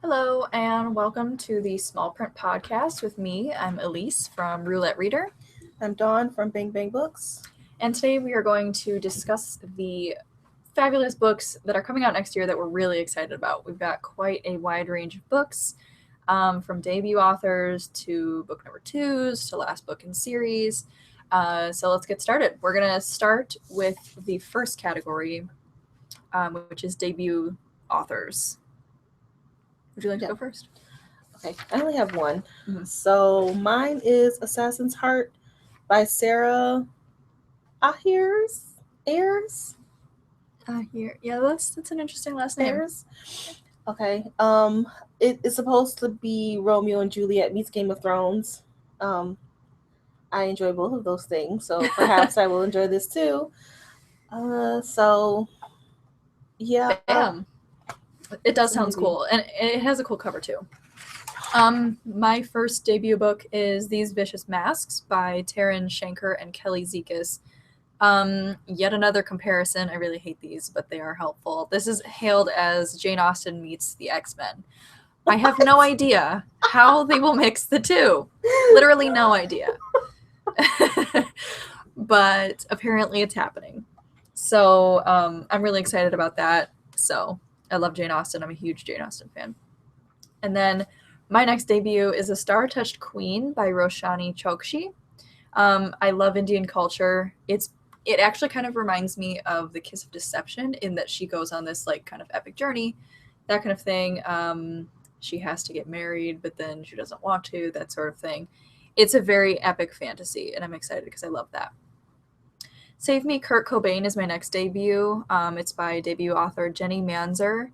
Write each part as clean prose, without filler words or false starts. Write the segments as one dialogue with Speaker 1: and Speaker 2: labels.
Speaker 1: Hello, and welcome to the Small Print Podcast with me. I'm Elise from Roulette Reader,
Speaker 2: I'm Dawn from Bang Bang Books.
Speaker 1: and today we are going to discuss the fabulous books that are coming out next year that we're really excited about. We've got quite a wide range of books, from debut authors to book number twos to last book in series. So let's get started. We're going to start with the first category, which is debut authors. Would you like to go first?
Speaker 2: Okay, I only have one.
Speaker 1: Mhm.
Speaker 2: So mine is Assassin's Heart by Sarah Ayers. Ayers?
Speaker 1: Yeah, that's an interesting last name.
Speaker 2: Ayers? Okay. It is supposed to be Romeo and Juliet meets Game of Thrones. Um, I enjoy both of those things, so perhaps I will enjoy this too. So yeah.
Speaker 1: Bam. It does sound
Speaker 2: Maybe.
Speaker 1: cool, and it has a cool cover too. My first debut book is These Vicious Masks by Taryn Shanker and Kelly Zekas. Yet another comparison. I really hate these, but they are helpful. This is hailed as Jane Austen meets the X-Men. I have no idea how they will mix the two. Literally no idea. But apparently it's happening. So I'm really excited about that. So I love Jane Austen. I'm a huge Jane Austen fan. And then my next debut is A Star-Touched Queen by Roshani Chokshi. I love Indian culture. It actually kind of reminds me of The Kiss of Deception in that she goes on this like kind of epic journey, that kind of thing. She has to get married, but then she doesn't want to, that sort of thing. It's a very epic fantasy, and I'm excited because I love that. Save Me, Kurt Cobain is my next debut. It's by debut author Jenny Manzer.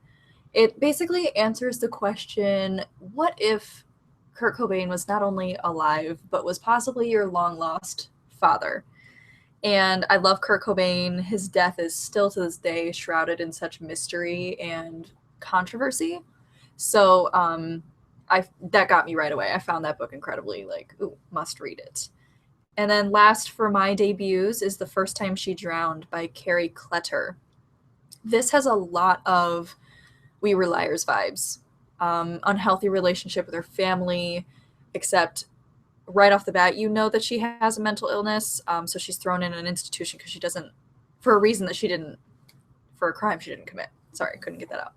Speaker 1: It basically answers the question, what if Kurt Cobain was not only alive, but was possibly your long lost father? And I love Kurt Cobain. His death is still to this day shrouded in such mystery and controversy. So that got me right away. I found that book incredibly must read it. And then last for my debuts is The First Time She Drowned by Carrie Kletter. This has a lot of We Were Liars vibes. Unhealthy relationship with her family, except right off the bat, you know that she has a mental illness. So she's thrown in an institution because she doesn't, for a reason that she didn't, for a crime she didn't commit. Sorry, couldn't get that out.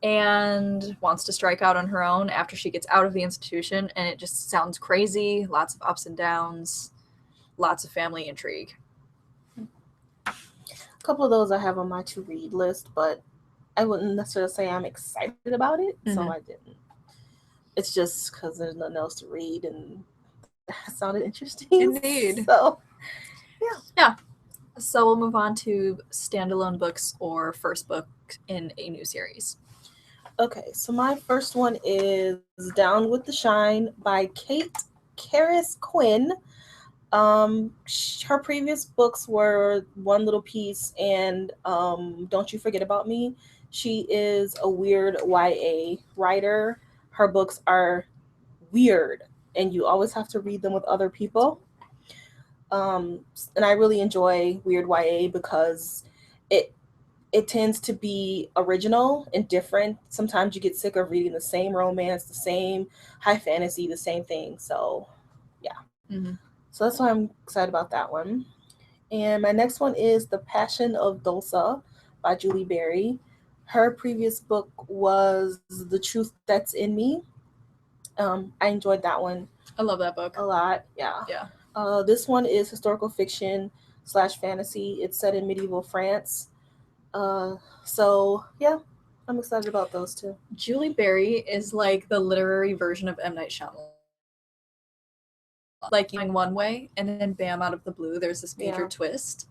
Speaker 1: And wants to strike out on her own after she gets out of the institution. And it just sounds crazy. Lots of ups and downs, lots of family intrigue.
Speaker 2: A couple of those I have on my to read list, but I wouldn't necessarily say I'm excited about it, so I didn't. It's just because there's nothing else to read, and that sounded interesting.
Speaker 1: Indeed.
Speaker 2: So,
Speaker 1: yeah. So we'll move on to standalone books or first book in a new series.
Speaker 2: Okay, so my first one is Down with the Shine by Kate Karis Quinn. Her previous books were One Little Piece and Don't You Forget About Me. She is a weird YA writer. Her books are weird, and you always have to read them with other people. And I really enjoy weird YA because it tends to be original and different. Sometimes you get sick of reading the same romance, the same high fantasy, the same thing. So, yeah.
Speaker 1: Mm-hmm.
Speaker 2: So that's why I'm excited about that one. And my next one is The Passion of Dulce by Julie Berry. Her previous book was The Truth That's in Me. I enjoyed that one.
Speaker 1: I love that book
Speaker 2: a lot. Yeah. This one is historical fiction / fantasy. It's set in medieval France. So yeah, I'm excited about those two.
Speaker 1: Julie Berry is like the literary version of M. Night Shyamalan. Like going one way, and then bam, out of the blue, there's this major twist.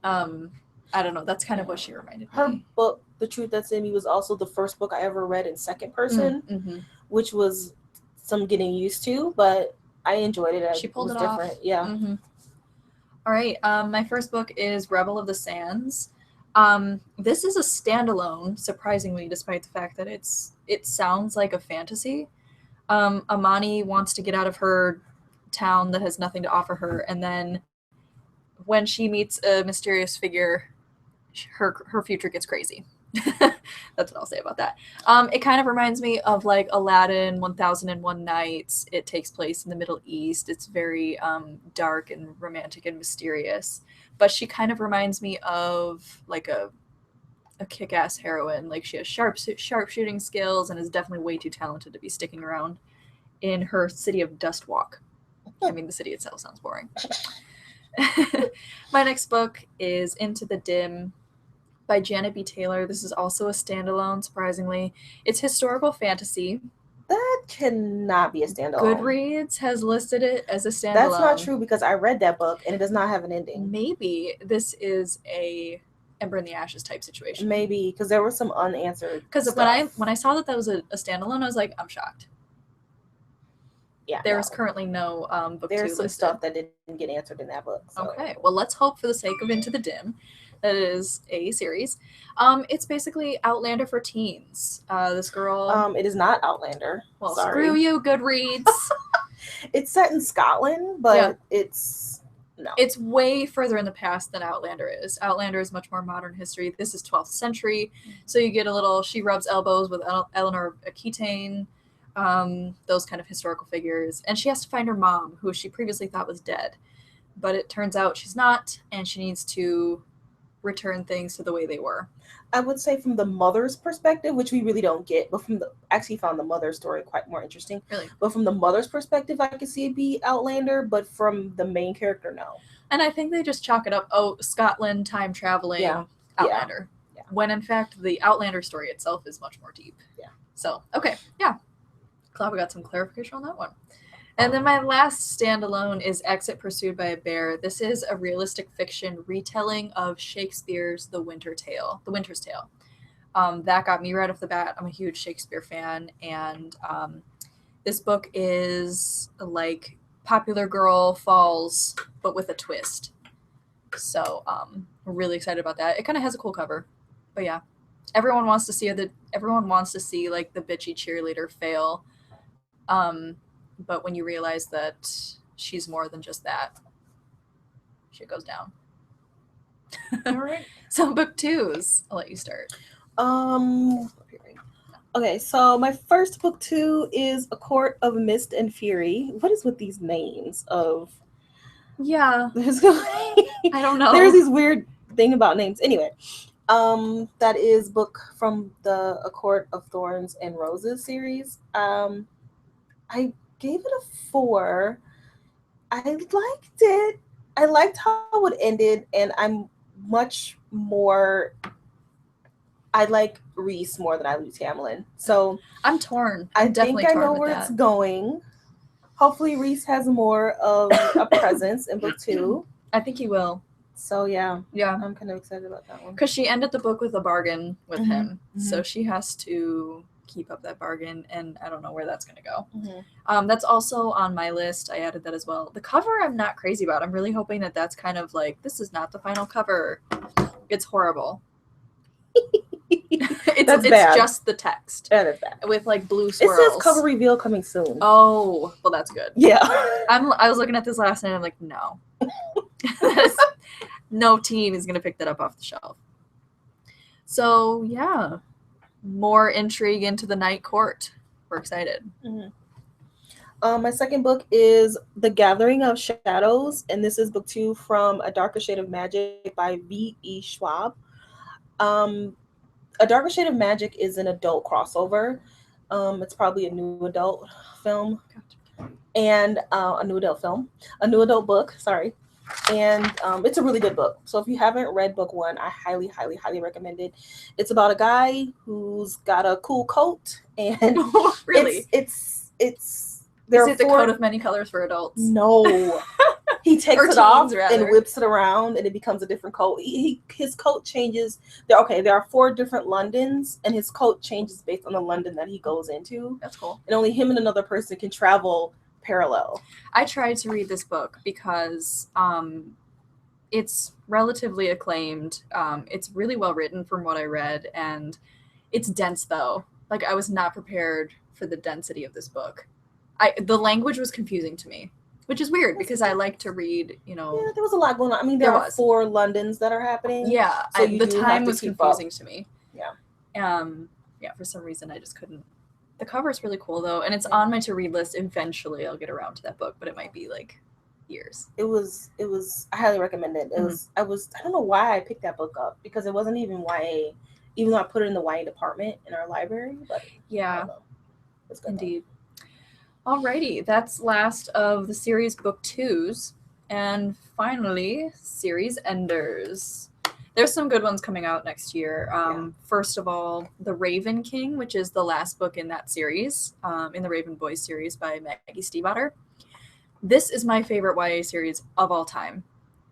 Speaker 1: I don't know. That's kind of what she reminded me.
Speaker 2: Her book, The Truth That's in Me, was also the first book I ever read in second person, which was some getting used to, but I enjoyed it.
Speaker 1: She pulled
Speaker 2: it
Speaker 1: was
Speaker 2: different.
Speaker 1: Off.
Speaker 2: Yeah.
Speaker 1: Mm-hmm. All right. My first book is Rebel of the Sands. This is a standalone, surprisingly, despite the fact that it sounds like a fantasy. Amani wants to get out of her town that has nothing to offer her, and then when she meets a mysterious figure, her future gets crazy. That's what I'll say about that. It kind of reminds me of like Aladdin, 1001 Nights. It takes place in the Middle East. It's very dark and romantic and mysterious. But she kind of reminds me of like a kick-ass heroine. Like she has sharpshooting skills and is definitely way too talented to be sticking around in her city of Dustwalk. I mean, the city itself sounds boring. My next book is Into the Dim by Janet B. Taylor. This is also a standalone, surprisingly. It's historical fantasy.
Speaker 2: That cannot be a standalone.
Speaker 1: Goodreads has listed it as a standalone.
Speaker 2: That's not true because I read that book and it does not have an ending.
Speaker 1: Maybe this is a Ember in the Ashes type situation.
Speaker 2: Maybe because there was some unanswered.
Speaker 1: Because when I saw that was a standalone, I was like, I'm shocked.
Speaker 2: Yeah,
Speaker 1: there is currently no book
Speaker 2: There's
Speaker 1: 2
Speaker 2: some
Speaker 1: listed.
Speaker 2: Stuff that didn't get answered in that book. So.
Speaker 1: Okay, well, let's hope for the sake of Into the Dim that it is a series. It's basically Outlander for teens. This girl.
Speaker 2: It is not Outlander.
Speaker 1: Well,
Speaker 2: sorry.
Speaker 1: Screw you, Goodreads.
Speaker 2: It's set in Scotland, but it's no.
Speaker 1: It's way further in the past than Outlander is. Outlander is much more modern history. This is 12th century, so you get a little. She rubs elbows with Eleanor of Aquitaine. Those kind of historical figures, and she has to find her mom, who she previously thought was dead, but it turns out she's not, and she needs to return things to the way they were.
Speaker 2: I would say from the mother's perspective, which we really don't get, but actually found the mother's story quite more interesting.
Speaker 1: Really?
Speaker 2: But from the mother's perspective, I could see it be Outlander, but from the main character, no.
Speaker 1: And I think they just chalk it up, Scotland, time traveling, Outlander.
Speaker 2: Yeah.
Speaker 1: When in fact, the Outlander story itself is much more deep.
Speaker 2: Yeah.
Speaker 1: So, okay, yeah. Glad we got some clarification on that one. And then my last standalone is Exit Pursued by a Bear. This is a realistic fiction retelling of Shakespeare's The Winter's Tale. That got me right off the bat. I'm a huge Shakespeare fan, and this book is like Popular Girl Falls, but with a twist. So I'm really excited about that. It kind of has a cool cover, but yeah, everyone wants to see like the bitchy cheerleader fail. But when you realize that she's more than just that, shit goes down.
Speaker 2: All right.
Speaker 1: So book 2s, I'll let you start.
Speaker 2: Okay, so my first book 2 is A Court of Mist and Fury. What is with these names of?
Speaker 1: Yeah.
Speaker 2: I
Speaker 1: don't know.
Speaker 2: There's this weird thing about names. Anyway, that is book from the A Court of Thorns and Roses series. I gave it a 4. I liked it. I liked how it ended, and I'm much more. I like Reese more than I Luce Hamlin. So
Speaker 1: I'm torn.
Speaker 2: I think I know where it's going. Hopefully, Reese has more of a presence in book 2.
Speaker 1: I think he will.
Speaker 2: So yeah,
Speaker 1: I'm
Speaker 2: kind of excited about that one
Speaker 1: because she ended the book with a bargain with him, so she has to keep up that bargain, and I don't know where that's gonna go. That's also on my list. I added that as well. The cover I'm not crazy about. I'm really hoping that that's kind of like, this is not the final cover. It's horrible. It's
Speaker 2: bad.
Speaker 1: Just the text.
Speaker 2: That is bad.
Speaker 1: With like blue swirls.
Speaker 2: It says cover reveal coming soon.
Speaker 1: Oh, well, that's good.
Speaker 2: Yeah.
Speaker 1: I was looking at this last night and I'm like, no. No teen is gonna pick that up off the shelf. So yeah. More intrigue into the Night Court. We're excited.
Speaker 2: My second book is The Gathering of Shadows, and this is book 2 from A Darker Shade of Magic by V.E. Schwab. A Darker Shade of Magic is an adult crossover. It's probably a new adult film. And a new adult book, sorry. And it's a really good book. So if you haven't read book 1, I highly, highly, highly recommend it. It's about a guy who's got a cool coat, and
Speaker 1: really,
Speaker 2: it's.
Speaker 1: Is it the coat of many colors for adults?
Speaker 2: No, he takes it off and
Speaker 1: rather.
Speaker 2: whips it around, and it becomes a different coat. His coat changes. There are 4 different Londons, and his coat changes based on the London that he goes into.
Speaker 1: That's cool.
Speaker 2: And only him and another person can travel parallel.
Speaker 1: I tried to read this book because it's relatively acclaimed. It's really well written from what I read, and it's dense though. Like, I was not prepared for the density of this book. The language was confusing to me, which is weird because I like to read,
Speaker 2: Yeah, there was a lot going on. I mean, there are 4 Londons that are happening.
Speaker 1: Yeah,
Speaker 2: so
Speaker 1: the time was confusing to me. Yeah, for some reason I just couldn't. The cover's really cool though, and it's on my to-read list. Eventually I'll get around to that book, but it might be like years.
Speaker 2: It was I highly recommend it. It was I don't know why I picked that book up, because it wasn't even YA, even though I put it in the YA department in our library, but
Speaker 1: Yeah,
Speaker 2: it's good
Speaker 1: indeed. Alrighty, that's last of the series book 2s, and finally series enders. There's some good ones coming out next year. First of all, The Raven King, which is the last book in that series, in the Raven Boys series by Maggie Stiefvater. This is my favorite YA series of all time.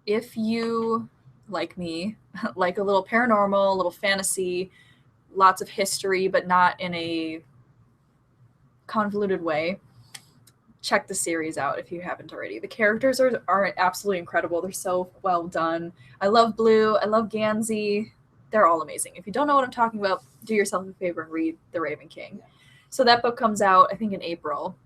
Speaker 1: If you, like me, like a little paranormal, a little fantasy, lots of history, but not in a convoluted way, check the series out if you haven't already. The characters are absolutely incredible. They're so well done. I love Blue. I love Gansey. They're all amazing. If you don't know what I'm talking about, do yourself a favor and read The Raven King. So that book comes out, I think, in April.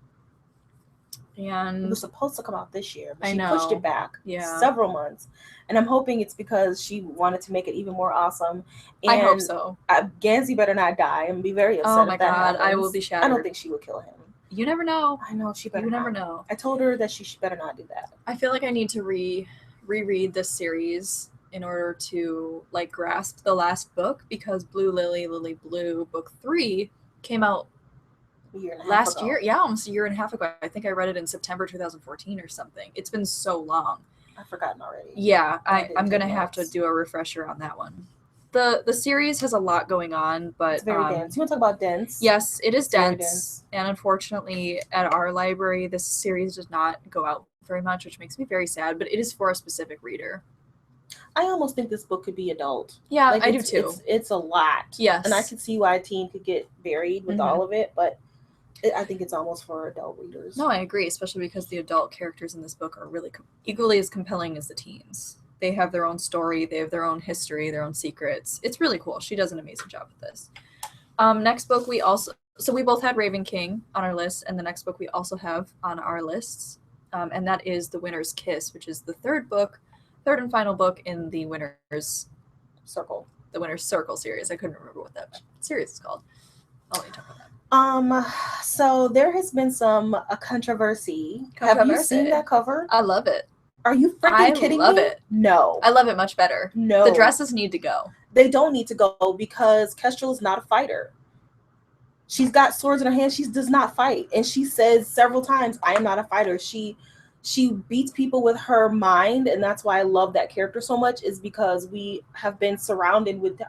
Speaker 1: And
Speaker 2: it was supposed to come out this year, but
Speaker 1: I
Speaker 2: she
Speaker 1: know.
Speaker 2: pushed it back several months. And I'm hoping it's because she wanted to make it even more awesome. And
Speaker 1: I hope so.
Speaker 2: Gansey better not die. I'm be very upset.
Speaker 1: Oh my
Speaker 2: if that
Speaker 1: God,
Speaker 2: happens.
Speaker 1: I will be shattered.
Speaker 2: I don't think she will kill him.
Speaker 1: You never know.
Speaker 2: I know she better.
Speaker 1: You never know.
Speaker 2: I told her that she better not do that.
Speaker 1: I feel like I need to reread this series in order to like grasp the last book, because Blue Lily, Lily Blue, book 3 came out last year. Yeah, almost a year and a half ago. I think I read it in September 2014 or something. It's been so long.
Speaker 2: I've forgotten already.
Speaker 1: Yeah, I'm gonna have to do a refresher on that one. The series has a lot going on, but
Speaker 2: it's very dense. You want to talk about dense?
Speaker 1: Yes, it is dense. And unfortunately, at our library, this series does not go out very much, which makes me very sad. But it is for a specific reader.
Speaker 2: I almost think this book could be adult.
Speaker 1: Yeah, I do too.
Speaker 2: It's a lot.
Speaker 1: Yes,
Speaker 2: and I could see why a teen could get buried with all of it, but I think it's almost for adult readers.
Speaker 1: No, I agree, especially because the adult characters in this book are really equally as compelling as the teens. They have their own story, they have their own history, their own secrets. It's really cool. She does an amazing job with this. Next book we both had Raven King on our list, and the next book we also have on our lists, and that is The Winner's Kiss, which is the third and final book in the Winner's Circle. The Winner's Circle series. I couldn't remember what that series is called. I'll let you talk about that.
Speaker 2: So there has been some controversy. Have you seen that cover?
Speaker 1: I love it.
Speaker 2: Are you freaking kidding me? I love it. No.
Speaker 1: I love it much better.
Speaker 2: No.
Speaker 1: The dresses need to go.
Speaker 2: They don't need to go, because Kestrel is not a fighter. She's got swords in her hand. She does not fight. And she says several times, I am not a fighter. She beats people with her mind, and that's why I love that character so much, is because we have been surrounded with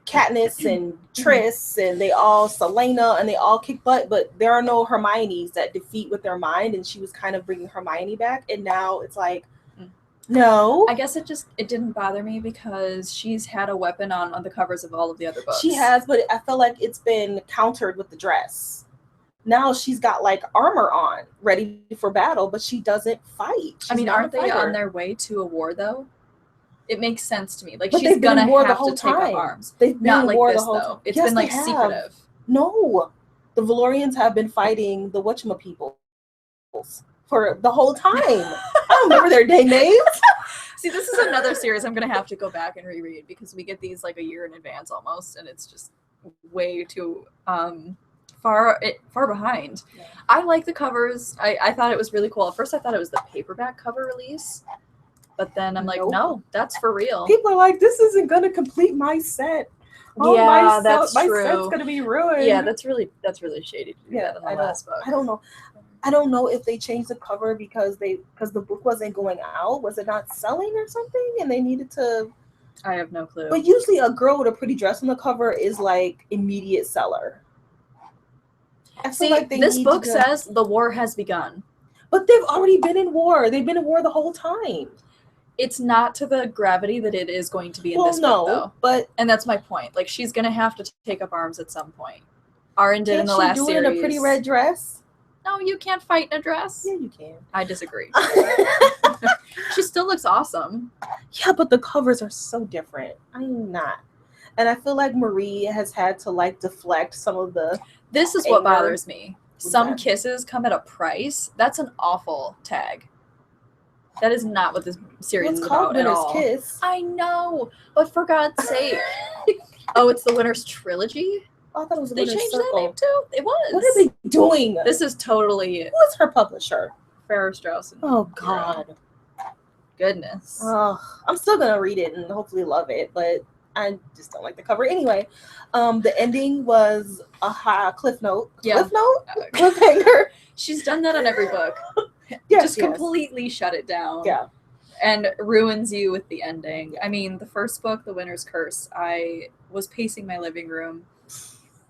Speaker 2: Katniss and Triss, and they all Selena, and they all kick butt, but there are no Hermiones that defeat with their mind, and she was kind of bringing Hermione back, and now it's like, no.
Speaker 1: I guess it didn't bother me because she's had a weapon on the covers of all of the other books.
Speaker 2: She has, but I feel like it's been countered with the dress. Now she's got like armor on, ready for battle, but she doesn't fight.
Speaker 1: Aren't they on their way to a war though? It makes sense to me. Like, she's gonna have to take up arms.
Speaker 2: They've been
Speaker 1: not
Speaker 2: in
Speaker 1: like
Speaker 2: war
Speaker 1: this
Speaker 2: the whole
Speaker 1: though.
Speaker 2: time.
Speaker 1: It's been like secretive.
Speaker 2: No, the Valorians have been fighting the whatchamapeoples for the whole time. I don't remember their dang names.
Speaker 1: See, this is another series I'm gonna have to go back and reread, because we get these like a year in advance almost, and it's just way too far behind. Yeah. I like the covers. I thought it was really cool. At first I thought it was the paperback cover release, but then I'm like, no, that's for real.
Speaker 2: People are like, this isn't gonna complete my set.
Speaker 1: Oh, yeah, that's
Speaker 2: true.
Speaker 1: My
Speaker 2: set's gonna be ruined.
Speaker 1: Yeah, that's really shady to do that in the last book.
Speaker 2: I don't know if they changed the cover because the book wasn't going out. Was it not selling or something? And they needed to.
Speaker 1: I have no clue.
Speaker 2: But usually a girl with a pretty dress on the cover is like immediate seller.
Speaker 1: This book says the war has begun.
Speaker 2: But they've already been in war. They've been in war the whole time.
Speaker 1: It's not to the gravity that it is going to be in this book, though. And that's my point. Like, she's going to have to take up arms at some point. Arryn did in the last series. Can't she do it
Speaker 2: in a pretty red dress?
Speaker 1: No, you can't fight in a dress.
Speaker 2: Yeah, you can.
Speaker 1: I disagree. She still looks awesome.
Speaker 2: Yeah, but the covers are so different. I'm not. And I feel like Marie has had to, like, deflect some of the...
Speaker 1: This is what bothers me. Some kisses come at a price. That's an awful tag. That is not what this series
Speaker 2: It's
Speaker 1: is
Speaker 2: called
Speaker 1: about at
Speaker 2: Winter's
Speaker 1: all.
Speaker 2: Kiss.
Speaker 1: I know, but for God's sake. Oh, it's the Winter's Trilogy?
Speaker 2: I thought it was the
Speaker 1: They
Speaker 2: Winter's
Speaker 1: changed
Speaker 2: Circle.
Speaker 1: that name too? It was.
Speaker 2: What are they doing?
Speaker 1: This is totally
Speaker 2: Who is her publisher?
Speaker 1: Farrah Strauss.
Speaker 2: Oh God.
Speaker 1: Goodness.
Speaker 2: I'm still gonna read it and hopefully love it, but I just don't like the cover. Anyway, the ending was a high cliff note.
Speaker 1: Yeah.
Speaker 2: Cliff note? Cliffhanger.
Speaker 1: She's done that on every book.
Speaker 2: Yes,
Speaker 1: Just completely shut it down.
Speaker 2: Yeah.
Speaker 1: And ruins you with the ending. I mean, the first book, The Winter's Curse, I was pacing my living room,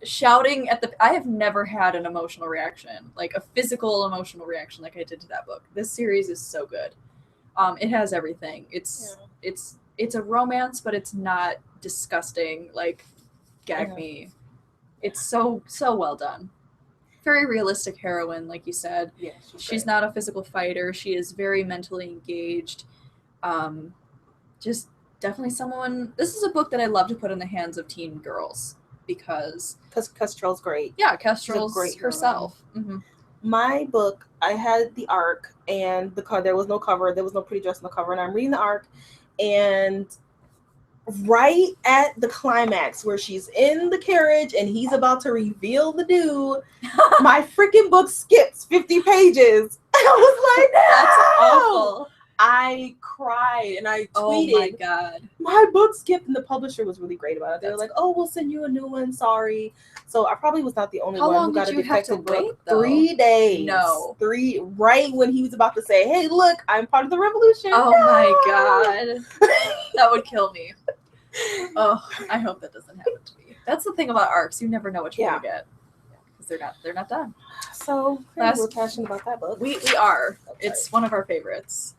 Speaker 1: shouting at the... I have never had an emotional reaction, like a physical emotional reaction like I did to that book. This series is so good. It has everything. It's a romance, but it's not disgusting, like gag me. It's so well done. Very realistic heroine, like you said.
Speaker 2: Yeah,
Speaker 1: she's not a physical fighter. She is very mentally engaged. Just definitely someone... This is a book that I love to put in the hands of teen girls because
Speaker 2: Kestrel's great.
Speaker 1: Yeah, Kestrel's great herself. Mm-hmm.
Speaker 2: My book, I had the arc and the cover. There was no cover. There was no pretty dress on the cover. And I'm reading the arc, and right at the climax where she's in the carriage and he's about to reveal the dude, my freaking book skips 50 pages. And I was like, no!
Speaker 1: That's awful.
Speaker 2: I cried and I tweeted,
Speaker 1: oh my God,
Speaker 2: my book skipped, and the publisher was really great about it. They were like, oh, we'll send you a new one, sorry. So I probably was not the only one who got a defective book. 3 days.
Speaker 1: No.
Speaker 2: Right when he was about to say, hey, look, I'm part of the revolution.
Speaker 1: Oh my God. That would kill me. Oh, I hope that doesn't happen to me. That's the thing about arcs. You never know what you're going to get. Because they're not done.
Speaker 2: So we're passionate about that book.
Speaker 1: We are. Okay. It's one of our favorites.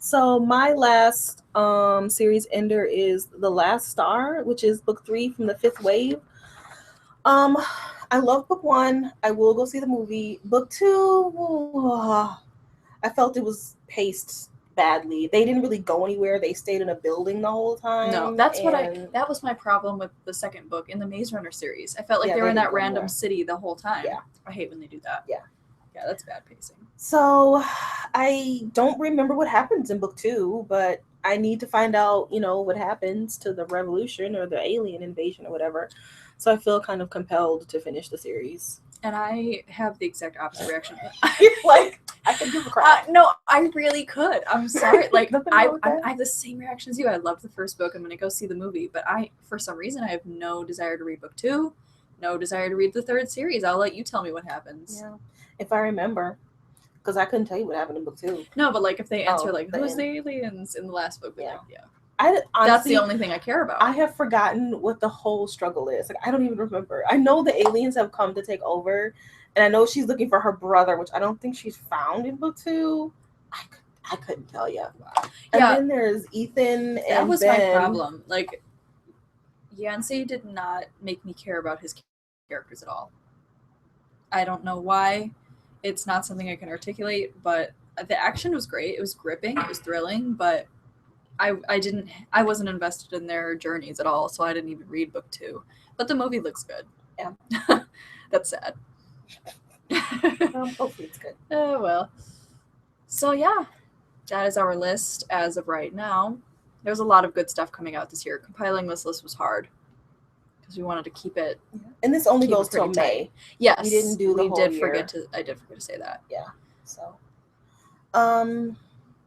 Speaker 2: So my last series ender is The Last Star, which is book 3 from the 5th wave. I love book 1. I will go see the movie. Book 2, I felt it was paced badly. They didn't really go anywhere. They stayed in a building the whole time.
Speaker 1: No, that was my problem with the second book in the Maze Runner series. I felt like they were in that random city the whole time.
Speaker 2: Yeah.
Speaker 1: I hate when they do that.
Speaker 2: Yeah,
Speaker 1: that's bad pacing.
Speaker 2: So I don't remember what happens in book 2, but I need to find out, what happens to the revolution or the alien invasion or whatever. So I feel kind of compelled to finish the series.
Speaker 1: And I have the exact opposite reaction.
Speaker 2: Like, I could give a crap.
Speaker 1: No, I really could. I'm sorry. Like, I have the same reaction as you. I loved the first book. I'm going to go see the movie. But for some reason, I have no desire to read book 2. No desire to read the 3rd series. I'll let you tell me what happens.
Speaker 2: Yeah. If I remember. Because I couldn't tell you what happened in book 2.
Speaker 1: No, but like if they answer who's the aliens in the last book,
Speaker 2: yeah.
Speaker 1: Like, yeah.
Speaker 2: Honestly,
Speaker 1: that's the only thing I care about.
Speaker 2: I have forgotten what the whole struggle is. Like, I don't even remember. I know the aliens have come to take over, and I know she's looking for her brother, which I don't think she's found in book 2. I couldn't tell you. And then there's Ethan and
Speaker 1: that was
Speaker 2: Ben.
Speaker 1: my problem. Like, Yancey did not make me care about his characters at all. I don't know why. It's not something I can articulate, but the action was great. It was gripping. It was thrilling, but I wasn't invested in their journeys at all, so I didn't even read book 2. But the movie looks good.
Speaker 2: Yeah.
Speaker 1: That's sad.
Speaker 2: Hopefully it's good.
Speaker 1: Well. So yeah, that is our list as of right now. There's a lot of good stuff coming out this year. Compiling this list was hard because we wanted to keep it.
Speaker 2: And this only goes till May.
Speaker 1: Yes,
Speaker 2: we didn't do the whole year.
Speaker 1: I did forget to say that.
Speaker 2: Yeah. So,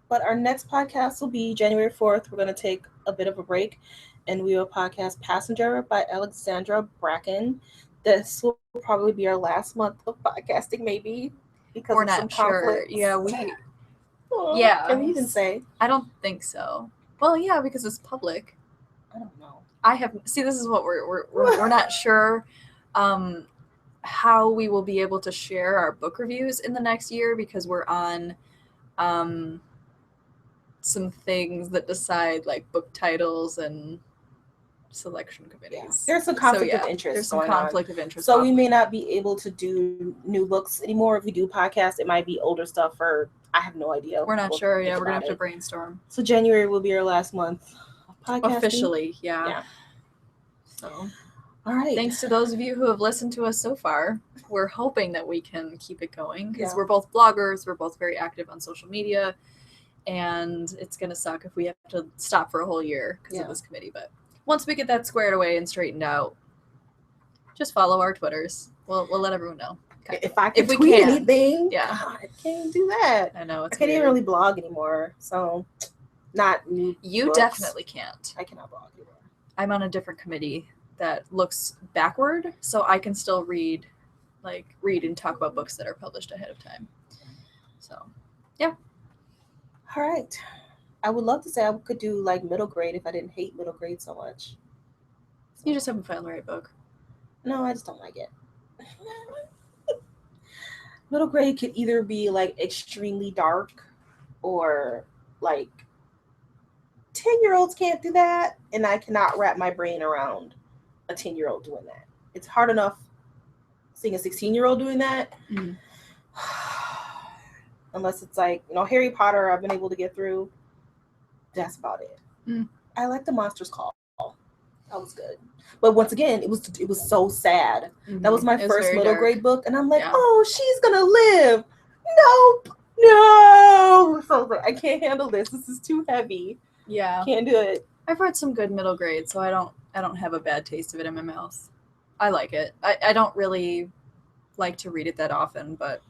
Speaker 2: but our next podcast will be January 4th. We're going to take a bit of a break, and we will podcast Passenger by Alexandra Bracken. This will probably be our last month of podcasting, maybe, because
Speaker 1: we're not sure. Yeah,
Speaker 2: yeah. Can we even say?
Speaker 1: I don't think so. Well, yeah, because it's public.
Speaker 2: I don't know.
Speaker 1: This is what we're not sure how we will be able to share our book reviews in the next year, because we're on some things that decide like book titles and selection committees.
Speaker 2: Yeah. There's some conflict of interest.
Speaker 1: There's some conflict of interest.
Speaker 2: So we may not be able to do new books anymore. If we do podcasts, it might be older stuff, or I have no idea.
Speaker 1: We're not sure. Yeah, we're gonna have to brainstorm.
Speaker 2: So January will be our last month of podcasting.
Speaker 1: Officially, yeah. So,
Speaker 2: all right.
Speaker 1: Thanks to those of you who have listened to us so far. We're hoping that we can keep it going because we're both bloggers. We're both very active on social media, and it's going to suck if we have to stop for a whole year because
Speaker 2: Yeah.
Speaker 1: of this committee. But once we get that squared away and straightened out, just follow our Twitters. We'll let everyone know. Okay.
Speaker 2: If I could
Speaker 1: If we
Speaker 2: tweet
Speaker 1: can.
Speaker 2: anything,
Speaker 1: Yeah.
Speaker 2: God, I can't do that.
Speaker 1: I know,
Speaker 2: I
Speaker 1: it's
Speaker 2: can't even
Speaker 1: weird.
Speaker 2: really blog anymore. So, not new
Speaker 1: You
Speaker 2: books.
Speaker 1: definitely can't.
Speaker 2: I cannot blog anymore.
Speaker 1: I'm on a different committee that looks backward, so I can still read and talk about books that are published ahead of time. So, yeah.
Speaker 2: All right. I would love to say I could do like middle grade if I didn't hate middle grade so much.
Speaker 1: You just haven't found the right book.
Speaker 2: No, I just don't like it. Middle grade could either be like extremely dark or like 10-year-olds can't do that, and I cannot wrap my brain around a 10-year-old doing that. It's hard enough seeing a 16-year-old doing that.
Speaker 1: Mm.
Speaker 2: Unless it's like, Harry Potter I've been able to get through. That's about it.
Speaker 1: Mm.
Speaker 2: I like The Monster's Call. That was good. But once again, it was so sad.
Speaker 1: Mm-hmm.
Speaker 2: That was my first middle grade book, and I'm like, oh, she's gonna live. Nope. No. So I was like, I can't handle this. This is too heavy.
Speaker 1: Yeah.
Speaker 2: Can't do it.
Speaker 1: I've read some good middle grade, so I don't have a bad taste of it in my mouth. I like it. I don't really like to read it that often, but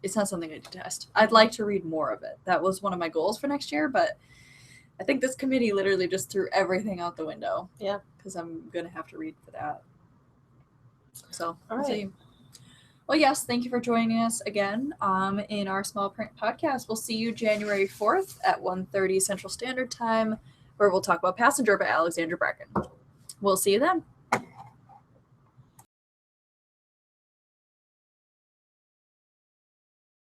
Speaker 1: it's not something I detest. I'd like to read more of it. That was one of my goals for next year, but I think this committee literally just threw everything out the window.
Speaker 2: Yeah.
Speaker 1: Because I'm going to have to read for that. So,
Speaker 2: all
Speaker 1: we'll
Speaker 2: right.
Speaker 1: see. Well, yes, thank you for joining us again in our small print podcast. We'll see you January 4th at 1:30 Central Standard Time, where we'll talk about Passenger by Alexandra Bracken. We'll see you then.